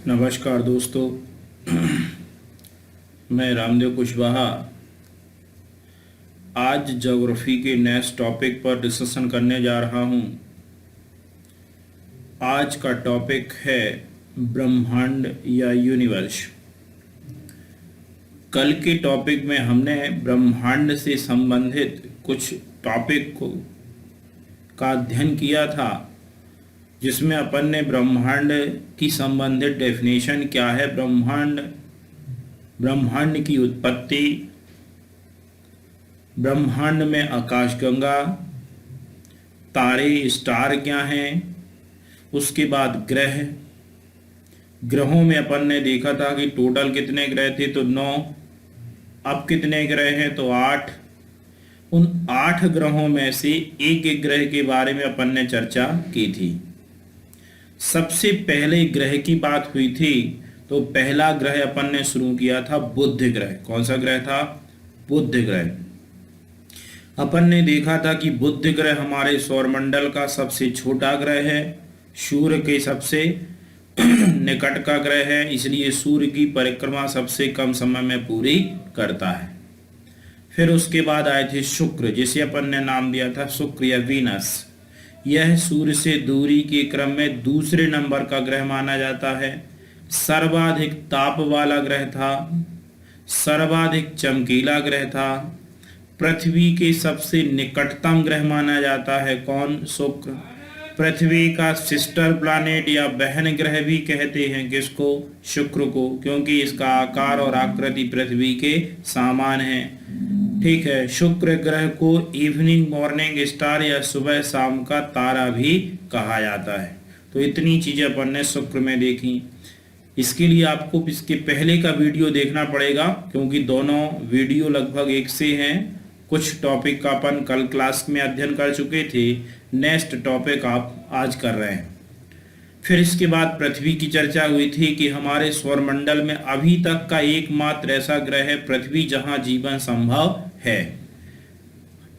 नमस्कार दोस्तों। मैं रामदेव कुशवाहा आज ज्योग्राफी के नेक्स्ट टॉपिक पर डिस्कशन करने जा रहा हूं। आज का टॉपिक है ब्रह्मांड या यूनिवर्स। कल के टॉपिक में हमने ब्रह्मांड से संबंधित कुछ टॉपिक का अध्ययन किया था, जिसमें अपन ने ब्रह्मांड की संबंधित डेफिनेशन क्या है, ब्रह्मांड की उत्पत्ति, ब्रह्मांड में आकाशगंगा, तारे स्टार क्या हैं, उसके बाद ग्रहों में अपन ने देखा था कि टोटल कितने ग्रह थे, तो 9। अब कितने ग्रह हैं, तो 8। उन 8 ग्रहों में से एक एक ग्रह के बारे में अपन ने चर्चा की थी। सबसे पहले ग्रह की बात हुई थी, तो पहला ग्रह अपन ने शुरू किया था बुध ग्रह। कौन सा ग्रह था? बुध ग्रह। अपन ने देखा था कि बुध ग्रह हमारे सौरमंडल का सबसे छोटा ग्रह है, सूर्य के सबसे निकट का ग्रह है, इसलिए सूर्य की परिक्रमा सबसे कम समय में पूरी करता है। फिर उसके बाद आए थे शुक्र, जिसे अपन ने नाम दिया था शुक्र या वीनस। यह सूर्य से दूरी के क्रम में दूसरे नंबर का ग्रह माना जाता है। सर्वाधिक ताप वाला ग्रह था, सर्वाधिक चमकीला ग्रह था, पृथ्वी के सबसे निकटतम ग्रह माना जाता है। कौन? शुक्र। पृथ्वी का सिस्टर प्लैनेट या बहन ग्रह भी कहते हैं किसको? शुक्र को, क्योंकि इसका आकार और आकृति पृथ्वी के समान है। ठीक है। शुक्र ग्रह को इवनिंग मॉर्निंग स्टार या सुबह शाम का तारा भी कहा जाता है। तो इतनी चीजें अपन ने शुक्र में देखी। इसके लिए आपको इसके पहले का वीडियो देखना पड़ेगा, क्योंकि दोनों वीडियो लगभग एक से हैं। कुछ टॉपिक का अपन कल क्लास में अध्ययन कर चुके थे, नेक्स्ट टॉपिक आप आज कर रहे हैं। फिर इसके बाद पृथ्वी की चर्चा हुई थी कि हमारे सौरमंडल में अभी तक का एकमात्र ऐसा ग्रह है पृथ्वी जहां जीवन संभव है।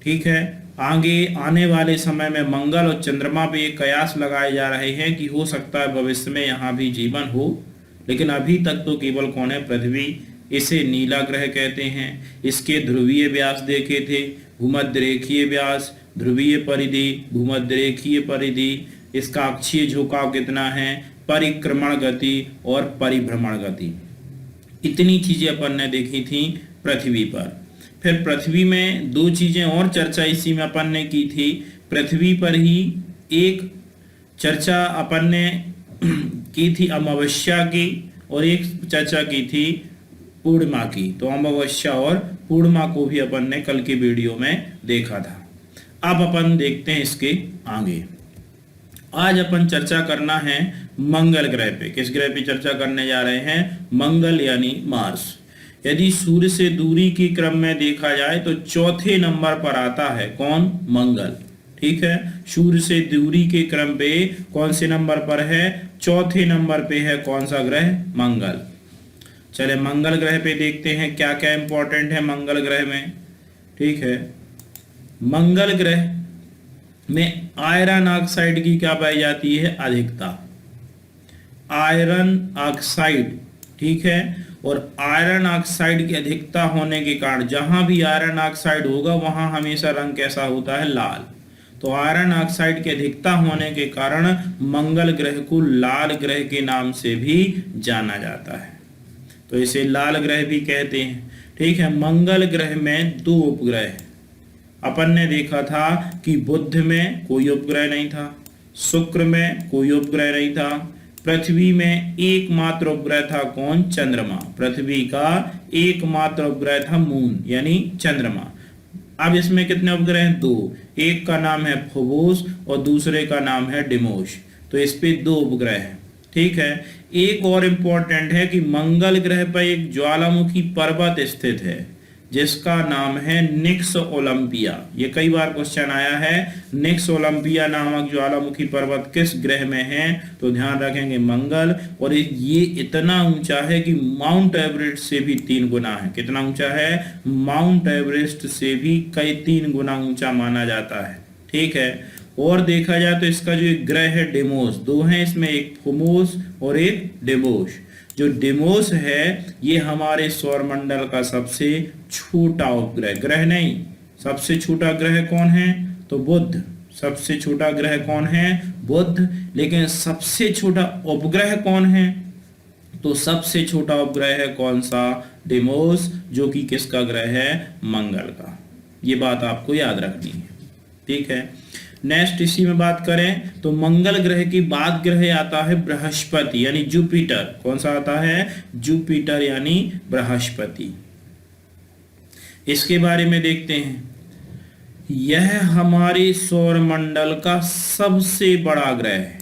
ठीक है। आगे आने वाले समय में मंगल और चंद्रमा पे एक कयास लगाए जा रहे हैं कि हो सकता है भविष्य में यहाँ भी जीवन हो, लेकिन अभी तक तो केवल कौन है? पृथ्वी। इसे नीला ग्रह कहते हैं। इसके ध्रुवीय व्यास देखे थे, भूमध्य रेखीय व्यास, ध्रुवीय परिधि, भूमध्य रेखीय परिधि। इसका अक्षीय झुकाव कितना है, परिक्रमण गति और परिभ्रमण गति। इतनी चीजें अपन ने देखी थी पृथ्वी पर। फिर पृथ्वी में दो चीजें और चर्चा इसी में अपन ने की थी। पृथ्वी पर ही एक चर्चा अपन ने की थी अमावस्या की, और एक चर्चा की थी पूर्णिमा की। तो अमावस्या और पूर्णिमा को भी अपन ने कल के वीडियो में देखा था। अब अपन देखते हैं इसके आगे। आज अपन चर्चा करना है मंगल ग्रह पे। किस ग्रह पे चर्चा करने जा रहे हैं? मंगल यानी मार्स। यदि सूर्य से दूरी के क्रम में देखा जाए तो चौथे नंबर पर आता है कौन? मंगल। ठीक है। सूर्य से दूरी के क्रम पे कौन से नंबर पर है? चौथे नंबर पे है। कौन सा ग्रह? मंगल। चले मंगल ग्रह पे देखते हैं क्या क्या इंपॉर्टेंट है मंगल ग्रह में। ठीक है। मंगल ग्रह में आयरन ऑक्साइड की क्या पाई जाती है? अधिकता। Iron oxide. ठीक है। और आयरन ऑक्साइड की अधिकता होने के कारण जहां भी आयरन ऑक्साइड होगा वहां हमेशा रंग कैसा होता है? लाल। तो आयरन ऑक्साइड की अधिकता होने के कारण मंगल ग्रह को लाल ग्रह के नाम से भी जाना जाता है, तो इसे लाल ग्रह भी कहते हैं। ठीक है। मंगल ग्रह में 2 उपग्रह है। अपन ने देखा था कि बुध में कोई उपग्रह नहीं था, शुक्र में कोई उपग्रह नहीं था, पृथ्वी में एकमात्र उपग्रह था कौन? चंद्रमा। पृथ्वी का एकमात्र उपग्रह था मून यानी चंद्रमा। अब इसमें कितने उपग्रह हैं? 2। एक का नाम है फोबोस और दूसरे का नाम है डिमोस। तो इस पे 2 उपग्रह हैं। ठीक है। एक और इम्पोर्टेंट है कि मंगल ग्रह पर एक ज्वालामुखी पर्वत स्थित है जिसका नाम है निक्स ओलंपिया। ये कई बार क्वेश्चन आया है, निक्स ओलंपिया नामक ज्वालामुखी पर्वत किस ग्रह में है? तो ध्यान रखेंगे मंगल। और ये इतना ऊंचा है कि माउंट एवरेस्ट से भी 3 गुना है। कितना ऊंचा है? माउंट एवरेस्ट से भी कई 3 गुना ऊंचा माना जाता है। ठीक है। और देखा जाए तो इसका जो एक ग्रह है डेमोस, दो हैं इसमें, एक फोमोस और एक डेमोस। जो डेमोस है ये हमारे सौरमंडल का सबसे छोटा उपग्रह, ग्रह नहीं, सबसे छोटा ग्रह कौन है तो बुध। सबसे छोटा ग्रह कौन है बुध। लेकिन सबसे छोटा उपग्रह कौन है तो सबसे छोटा उपग्रह है कौन सा डेमोस, जो कि किसका ग्रह है मंगल का। ये बात आपको याद रखनी है, ठीक है। नेक्स्ट इसी में बात करें तो मंगल ग्रह के बाद ग्रह आता है बृहस्पति यानी जुपिटर। कौन सा आता है जुपिटर यानी बृहस्पति। इसके बारे में देखते हैं। यह हमारे सौरमंडल का सबसे बड़ा ग्रह है,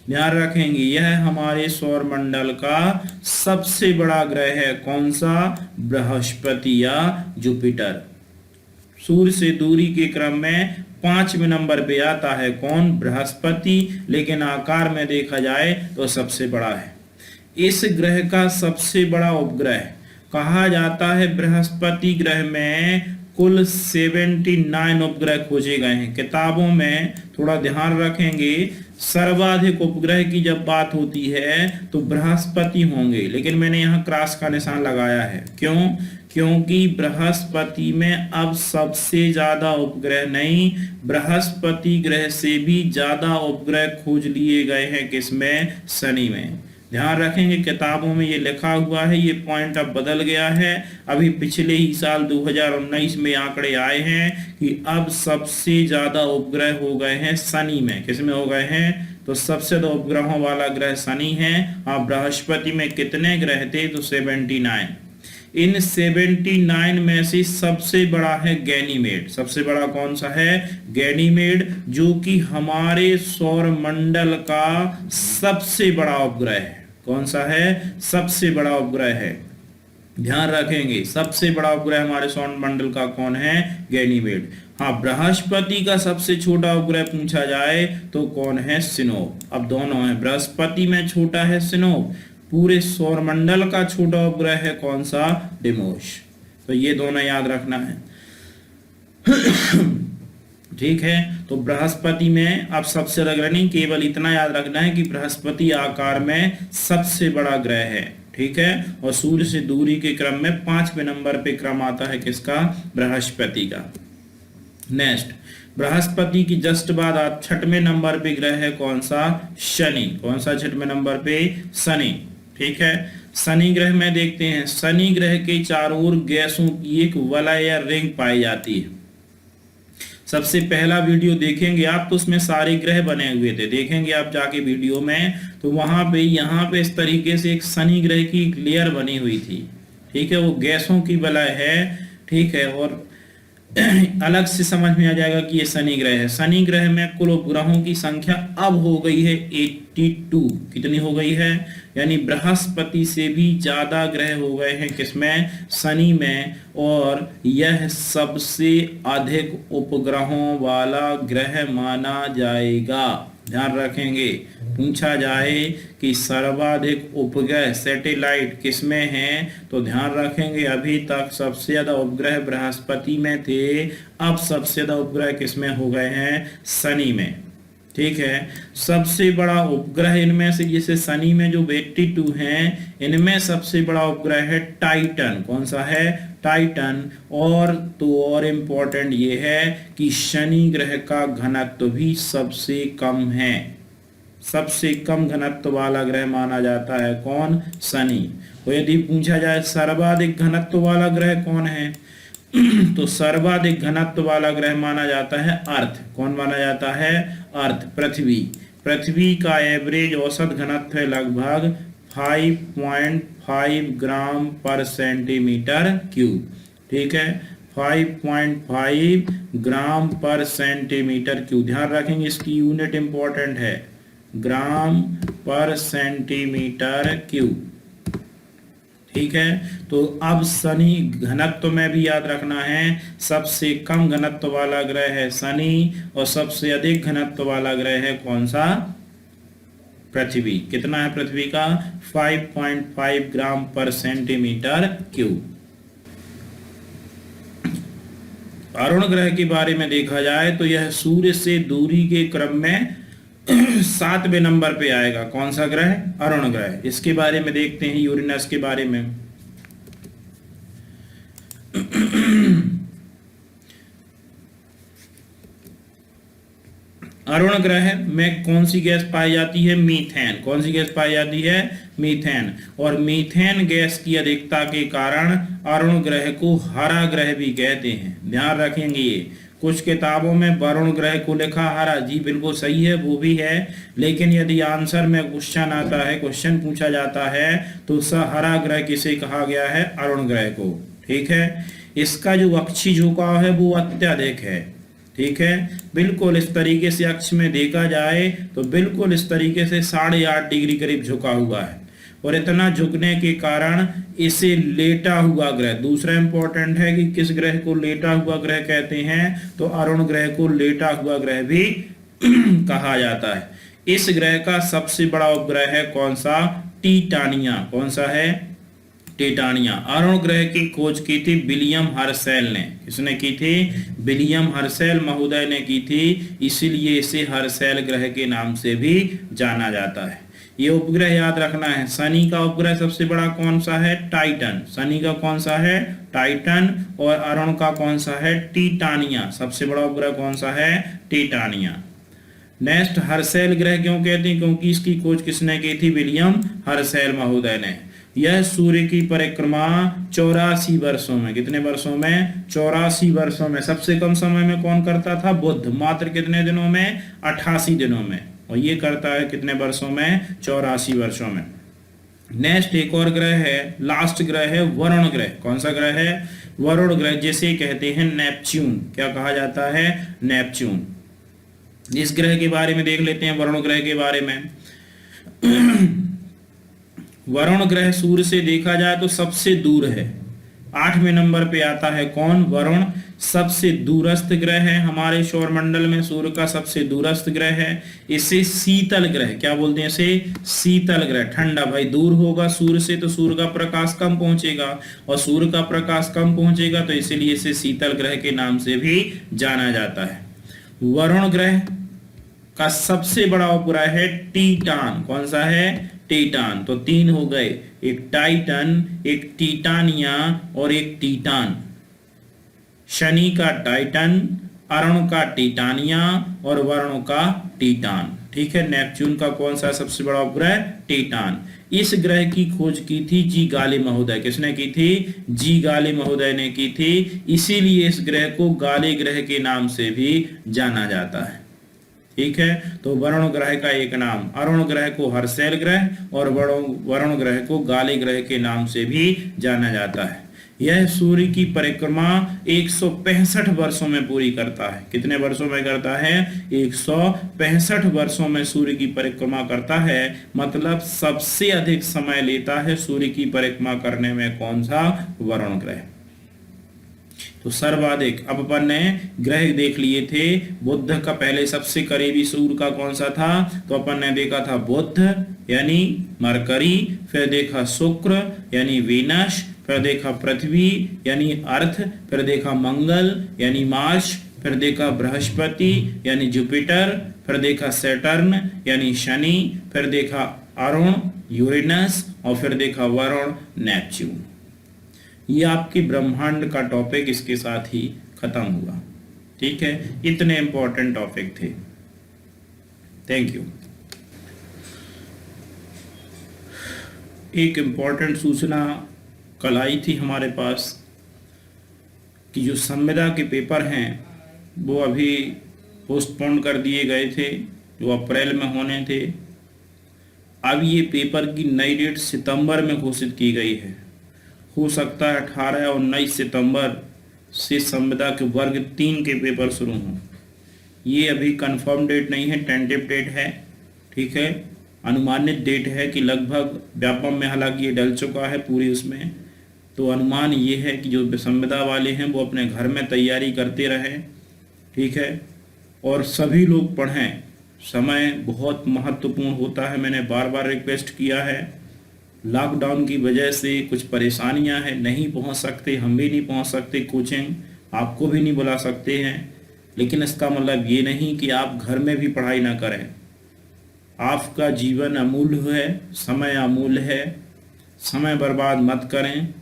ध्यान रखेंगे, यह हमारे सौरमंडल का सबसे बड़ा ग्रह है। कौन सा बृहस्पति या जुपिटर। सूर्य से दूरी के क्रम में 5वें नंबर पे आता है कौन बृहस्पति, लेकिन आकार में देखा जाए तो सबसे बड़ा है। इस ग्रह का सबसे बड़ा उपग्रह कहा जाता है, बृहस्पति ग्रह में कुल 79 उपग्रह खोजे गए हैं। किताबों में थोड़ा ध्यान रखेंगे, सर्वाधिक उपग्रह की जब बात होती है तो बृहस्पति होंगे, लेकिन मैंने यहाँ क्रॉस का निशान लगाया है। क्यों? क्योंकि बृहस्पति में अब सबसे ज्यादा उपग्रह नहीं, बृहस्पति ग्रह से भी ज्यादा उपग्रह खोज लिए गए हैं किसमें शनि में। ध्यान रखेंगे किताबों में ये लिखा हुआ है, ये पॉइंट अब बदल गया है। अभी पिछले ही साल 2019 में आंकड़े आए हैं कि अब सबसे ज्यादा उपग्रह हो गए हैं शनि में। किसमें हो गए हैं तो सबसे ज्यादा उपग्रहों वाला ग्रह शनि है। हाँ, बृहस्पति में कितने ग्रह थे तो 79। इन 79 में से सबसे बड़ा है गैनीमेड। सबसे बड़ा कौन सा है गैनीमेड, जो कि हमारे सौरमंडल का सबसे बड़ा उपग्रह है। कौन सा है सबसे बड़ा उपग्रह है, ध्यान रखेंगे सबसे बड़ा उपग्रह हमारे सौरमंडल का कौन है गैनीमेड। हाँ, बृहस्पति का सबसे छोटा उपग्रह पूछा जाए तो कौन है सिनोप। अब दोनों है, बृहस्पति में छोटा है सिनोप, पूरे सौरमंडल का छोटा उपग्रह है कौन सा डेमोस। तो ये दोनों याद रखना है। ठीक है, तो बृहस्पति में अब सबसे बड़ा ग्रह नहीं, केवल इतना याद रखना है कि बृहस्पति आकार में सबसे बड़ा ग्रह है। ठीक है, और सूर्य से दूरी के क्रम में 5वें नंबर पे क्रम आता है किसका बृहस्पति का। नेक्स्ट, बृहस्पति की जस्ट बाद 6वें नंबर पे ग्रह है कौन सा शनि। कौन सा 6वें नंबर पे शनि। ठीक है, शनि ग्रह में देखते हैं, शनि ग्रह के चारों ओर गैसों की एक वलय या रिंग पाई जाती है। सबसे पहला वीडियो देखेंगे आप तो उसमें सारे ग्रह बने हुए थे, देखेंगे आप जाके वीडियो में तो वहां पे यहाँ पे इस तरीके से एक शनि ग्रह की एक लेयर बनी हुई थी। ठीक है, वो गैसों की वलय है। ठीक है, और अलग से समझ में आ जाएगा कि ये शनि ग्रह है। शनि ग्रह में कुल उपग्रहों की संख्या अब हो गई है 82। कितनी हो गई है, यानी बृहस्पति से भी ज्यादा ग्रह हो गए हैं किसमें शनि में, और यह सबसे अधिक उपग्रहों वाला ग्रह माना जाएगा। ध्यान रखेंगे, पूछा जाए कि सर्वाधिक उपग्रह सैटेलाइट किसमें हैं तो ध्यान रखेंगे अभी तक सबसे ज्यादा उपग्रह बृहस्पति में थे, अब सबसे ज्यादा उपग्रह किसमें हो गए हैं शनि में। ठीक है, सबसे बड़ा उपग्रह इनमें से जैसे शनि में जो 82 हैं, इनमें सबसे बड़ा उपग्रह है टाइटन। कौन सा है टाइटन। और तो और इम्पोर्टेंट ये है कि शनि ग्रह का घनत्व भी सबसे कम है, सबसे कम घनत्व वाला ग्रह माना जाता है कौन शनि। तो यदि पूछा जाए सर्वाधिक घनत्व वाला ग्रह कौन है तो सर्वाधिक घनत्व वाला ग्रह माना जाता है अर्थ। कौन माना जाता है अर्थ, पृथ्वी। पृथ्वी का एवरेज औसत घनत्व है लगभग 5.5 ग्राम पर सेंटीमीटर क्यूब। ठीक है, 5.5 ग्राम पर सेंटीमीटर क्यूब। ध्यान रखेंगे इसकी यूनिट इंपॉर्टेंट है, ग्राम पर सेंटीमीटर क्यूब। ठीक है, तो अब शनि घनत्व में भी याद रखना है, सबसे कम घनत्व वाला ग्रह है शनि और सबसे अधिक घनत्व वाला ग्रह है कौन सा पृथ्वी। कितना है पृथ्वी का 5.5 ग्राम पर सेंटीमीटर क्यूब। अरुण ग्रह के बारे में देखा जाए तो यह सूर्य से दूरी के क्रम में 7वें नंबर पे आएगा। कौन सा ग्रह? अरुण ग्रह। इसके बारे में देखते हैं, यूरेनस के बारे में। अरुण ग्रह में कौन सी गैस पाई जाती है? मीथेन। कौन सी गैस पाई जाती है? मीथेन। और मीथेन गैस की अधिकता के कारण अरुण ग्रह को हरा ग्रह भी कहते हैं। ध्यान रखेंगे ये। कुछ किताबों में वरुण ग्रह को लिखा हरा, जी बिल्कुल सही है, वो भी है, लेकिन यदि आंसर में क्वेश्चन आता है, क्वेश्चन पूछा जाता है तो हरा ग्रह किसे कहा गया है? अरुण ग्रह को। ठीक है। इसका जो अक्षीय झुकाव है वो अत्यधिक है। ठीक है। बिल्कुल इस तरीके से अक्ष में देखा जाए तो बिल्कुल इस तरीके से 8.5 डिग्री करीब झुका हुआ है, और इतना झुकने के कारण इसे लेटा हुआ ग्रह। दूसरा इंपॉर्टेंट है कि किस ग्रह को लेटा हुआ ग्रह कहते हैं? तो अरुण ग्रह को लेटा हुआ ग्रह भी कहा जाता है। इस ग्रह का सबसे बड़ा उपग्रह है कौन सा? टिटानिया। कौन सा है? टिटानिया। अरुण ग्रह की खोज की थी विलियम हर्शेल ने। किसने की थी? विलियम हर्शेल महोदय ने की थी, इसीलिए इसे हर्शेल ग्रह के नाम से भी जाना जाता है। ये उपग्रह याद रखना है। शनि का उपग्रह सबसे बड़ा कौन सा है? टाइटन। शनि का कौन सा है? टाइटन। और अरुण का कौन सा है? टिटानिया। सबसे बड़ा उपग्रह कौन सा है? टिटानिया। नेक्स्ट, हर्शेल ग्रह क्यों कहते हैं? क्योंकि इसकी खोज किसने की थी? विलियम हर्शेल महोदय ने। यह सूर्य की परिक्रमा 84 वर्षों में, कितने वर्षों में? 84 वर्षों में। सबसे कम समय में कौन करता था? बुध। मात्र कितने दिनों में? 88 दिनों में। और ये करता है कितने वर्षों में? 84 वर्षों में। नेक्स्ट एक और ग्रह है, लास्ट ग्रह है वरुण ग्रह। कौन सा ग्रह है? वरुण ग्रह, जिसे कहते हैं नेपच्यून। क्या कहा जाता है? नेपच्यून। इस ग्रह के बारे में देख लेते हैं, वरुण ग्रह के बारे में। वरुण ग्रह सूर्य से देखा जाए तो सबसे दूर है। 8वें नंबर पे आता है कौन? वरुण। सबसे दूरस्थ ग्रह है हमारे सौरमंडल में, सूर्य का सबसे दूरस्थ ग्रह है। इसे शीतल ग्रह, क्या बोलते हैं इसे? शीतल ग्रह। ठंडा, भाई दूर होगा सूर्य से तो सूर्य का प्रकाश कम पहुंचेगा, और सूर्य का प्रकाश कम पहुंचेगा तो इसीलिए इसे शीतल ग्रह के नाम से भी जाना जाता है। वरुण ग्रह का सबसे बड़ा उपग्रह है टीटान। कौन सा है? टीटान। तो 3 हो गए, एक टाइटन, एक टिटानिया और एक टीटान। शनि का टाइटन, अरुण का टिटानिया और वरुण का टीटान। ठीक है। नेपच्यून का कौन सा सबसे बड़ा उपग्रह? टीटान। इस ग्रह की खोज की थी जी गाले महोदय। किसने की थी? जी गाले महोदय ने की थी, इसीलिए इस ग्रह को गाले ग्रह के नाम से भी जाना जाता है। ठीक है। तो वरुण ग्रह का एक नाम, अरुण ग्रह को हर्शेल ग्रह और वरुण ग्रह को गाले ग्रह के नाम से भी जाना जाता है। यह सूर्य की परिक्रमा 165 वर्षों में पूरी करता है। कितने वर्षों में करता है? 165 वर्षों में सूर्य की परिक्रमा करता है। मतलब सबसे अधिक समय लेता है सूर्य की परिक्रमा करने में कौन सा? वरुण ग्रह। तो सर्वाधिक, अब अपन ने ग्रह देख लिए थे। बुध का पहले सबसे करीबी सूर्य का कौन सा था? तो अपन ने देखा था बुध यानी मरकरी, फिर देखा शुक्र यानी वीनस, फिर देखा पृथ्वी यानी अर्थ, फिर देखा मंगल यानी मार्स, फिर देखा बृहस्पति यानी जुपिटर, फिर देखा सैटर्न यानी शनि, फिर देखा अरुण यूरेनस और फिर देखा वरुण नेपच्यून। ये आपके ब्रह्मांड का टॉपिक इसके साथ ही खत्म हुआ। ठीक है। इतने इंपॉर्टेंट टॉपिक थे। Thank you. एक इंपॉर्टेंट सूचना कल आई थी हमारे पास कि जो संविदा के पेपर हैं वो अभी पोस्टपोन कर दिए गए थे, जो अप्रैल में होने थे। अब ये पेपर की नई डेट सितंबर में घोषित की गई है। हो सकता है 18 और 19 सितंबर से संविदा के वर्ग 3 के पेपर शुरू हों। ये अभी कंफर्म डेट नहीं है, टेंटेटिव डेट है। ठीक है। अनुमानित डेट है कि लगभग व्यापम में, हालांकि ये डल चुका है पूरी उसमें, तो अनुमान ये है कि जो संविदा वाले हैं वो अपने घर में तैयारी करते रहें। ठीक है। और सभी लोग पढ़ें। समय बहुत महत्वपूर्ण होता है। मैंने बार बार रिक्वेस्ट किया है। लॉकडाउन की वजह से कुछ परेशानियां हैं, नहीं पहुंच सकते, हम भी नहीं पहुंच सकते कोचिंग। आपको भी नहीं बुला सकते हैं, लेकिन इसका मतलब ये नहीं कि आप घर में भी पढ़ाई ना करें। आपका जीवन अमूल्य है, समय अमूल्य है, समय बर्बाद मत करें।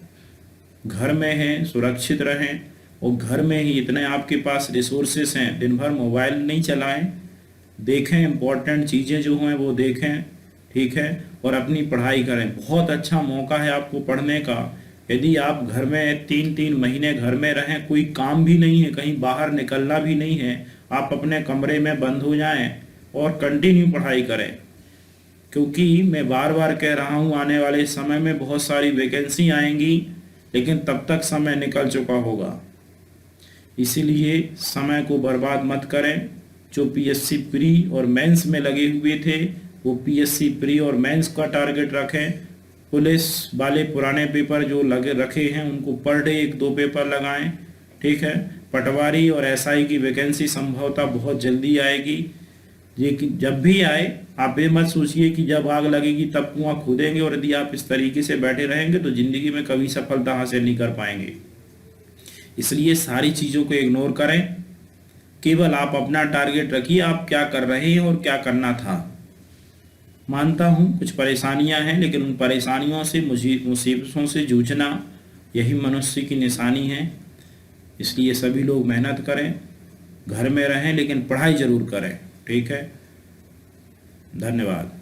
घर में हैं, सुरक्षित रहें, और घर में ही इतने आपके पास रिसोर्सेस हैं, दिन भर मोबाइल नहीं चलाएं, देखें इम्पोर्टेंट चीज़ें जो हैं वो देखें, ठीक है, और अपनी पढ़ाई करें। बहुत अच्छा मौका है आपको पढ़ने का। यदि आप घर में 3-3 महीने घर में रहें, कोई काम भी नहीं है, कहीं बाहर निकलना भी नहीं है, आप अपने कमरे में बंद हो जाएं और कंटिन्यू पढ़ाई करें। क्योंकि मैं बार बार कह रहा हूँ, आने वाले समय में बहुत सारी वैकेंसी आएंगी, लेकिन तब तक समय निकल चुका होगा। इसीलिए समय को बर्बाद मत करें। जो पीएससी प्री और मेंस में लगे हुए थे, वो पीएससी प्री और मेंस का टारगेट रखें। पुलिस वाले पुराने पेपर जो लगे रखे हैं, उनको पर डे 1-2 पेपर लगाएं, ठीक है। पटवारी और एसआई की वैकेंसी संभवतः बहुत जल्दी आएगी। लेकिन जब भी आए, आप ये मत सोचिए कि जब आग लगेगी तब कुआं खोदेंगे, और यदि आप इस तरीके से बैठे रहेंगे तो जिंदगी में कभी सफलता हासिल नहीं कर पाएंगे। इसलिए सारी चीज़ों को इग्नोर करें, केवल आप अपना टारगेट रखिए, आप क्या कर रहे हैं और क्या करना था। मानता हूँ कुछ परेशानियां हैं, लेकिन उन परेशानियों से, मुसीबतों से जूझना यही मनुष्य की निशानी है। इसलिए सभी लोग मेहनत करें, घर में रहें, लेकिन पढ़ाई जरूर करें, ठीक है। धन्यवाद।